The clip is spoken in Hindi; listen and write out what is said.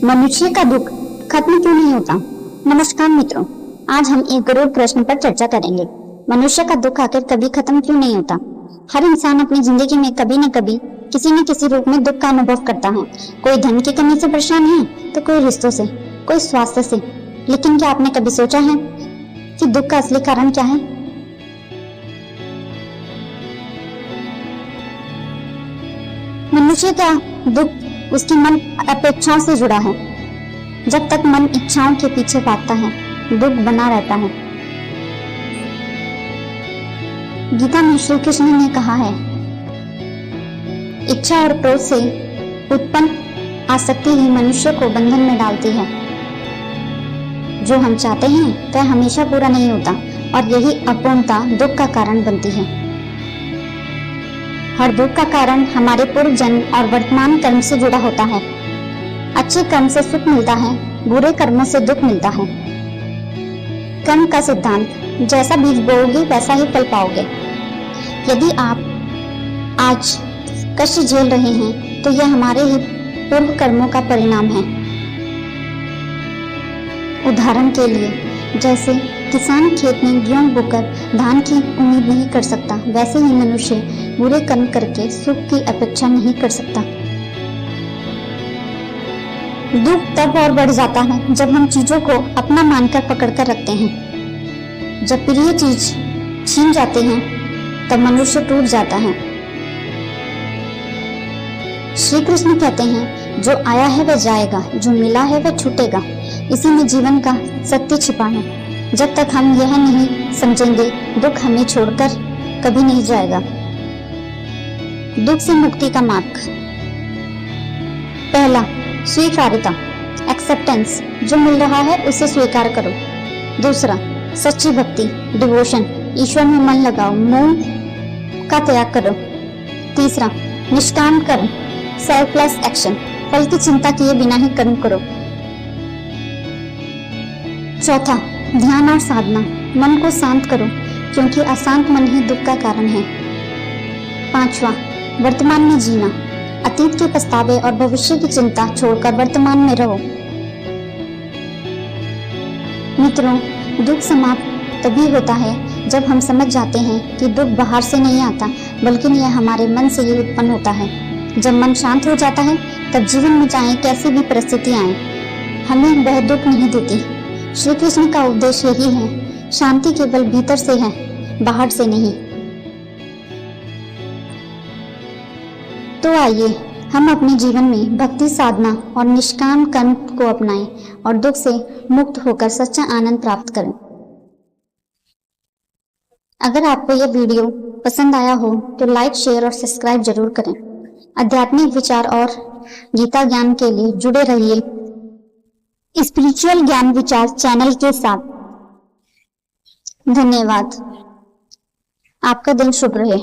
मनुष्य का दुख खत्म क्यों नहीं होता? नमस्कार मित्रों, आज हम एक गरुड़ प्रश्न पर चर्चा करेंगे। मनुष्य का दुख आखिर कभी खत्म क्यों नहीं होता? हर इंसान अपनी जिंदगी में कभी न कभी किसी न किसी रूप में दुख का अनुभव करता है। कोई धन की कमी से परेशान है तो कोई रिश्तों से, कोई स्वास्थ्य से। लेकिन क्या आपने कभी सोचा है कि दुख का असली कारण क्या है? मनुष्य का दुख उसकी मन अपेक्षाओं से जुड़ा है। जब तक मन इच्छाओं के पीछे भागता है, दुख बना रहता है। गीता में श्री कृष्ण ने कहा है, इच्छा और क्रोध से उत्पन्न आसक्ति ही मनुष्य को बंधन में डालती है। जो हम चाहते हैं वह हमेशा पूरा नहीं होता और यही अपूर्णता दुख का कारण बनती है। हर दुख का कारण हमारे पूर्व जन्म और वर्तमान कर्म से जुड़ा होता है। अच्छे कर्म से सुख मिलता है, बुरे कर्मों से दुख मिलता है। कर्म का सिद्धांत, जैसा बीज बोओगे वैसा ही फल पाओगे। यदि आप आज कष्ट झेल रहे हैं तो यह हमारे ही पूर्व कर्मों का परिणाम है। उदाहरण के लिए, जैसे किसान खेत में गेहूं बोकर धान की उम्मीद नहीं कर सकता, वैसे ही मनुष्य बुरे कर्म करके सुख की अपेक्षा नहीं कर सकता। दुख तब और बढ़ जाता है जब हम चीजों को अपना मानकर पकड़कर रखते हैं। जब प्रिय चीज छीन जाते हैं तब मनुष्य टूट जाता है। श्री कृष्ण कहते हैं, जो आया है वह जाएगा, जो मिला है वह छूटेगा। इसी में जीवन का सत्य छिपा है। जब तक हम यह नहीं समझेंगे, दुख हमें छोड़कर कभी नहीं जाएगा। दुख से मुक्ति का मार्ग। पहला, स्वीकार्यता, एक्सेप्टेंस। जो मिल रहा है उसे स्वीकार करो। दूसरा, सच्ची भक्ति, डिवोशन। ईश्वर में मन लगाओ, मोह का त्याग करो। तीसरा, निष्काम कर्म, सेल्फलेस एक्शन। फल की चिंता किए बिना ही कर्म करो। चौथा, ध्यान और साधना। मन को शांत करो, क्योंकि अशांत मन ही दुख का कारण है। पांचवा, वर्तमान में जीना। अतीत के पछतावे और भविष्य की चिंता छोड़कर वर्तमान में रहो। मित्रों, दुख समाप्त तभी होता है जब हम समझ जाते हैं कि दुख बाहर से नहीं आता, बल्कि यह हमारे मन से ही उत्पन्न होता है। जब मन शांत हो जाता है तब जीवन में चाहे कैसी भी परिस्थिति आए, हमें वह दुख नहीं देती। श्री कृष्ण का उपदेश यही है, शांति केवल भीतर से है, बाहर से नहीं। तो आइए हम अपने जीवन में भक्ति साधना और निष्काम कर्म को अपनाएं और दुख से मुक्त होकर सच्चा आनंद प्राप्त करें। अगर आपको यह वीडियो पसंद आया हो तो लाइक, शेयर और सब्सक्राइब जरूर करें। आध्यात्मिक विचार और गीता ज्ञान के लिए जुड़े रहिए स्पिरिचुअल ज्ञान विचार चैनल के साथ। धन्यवाद। आपका दिन शुभ रहे।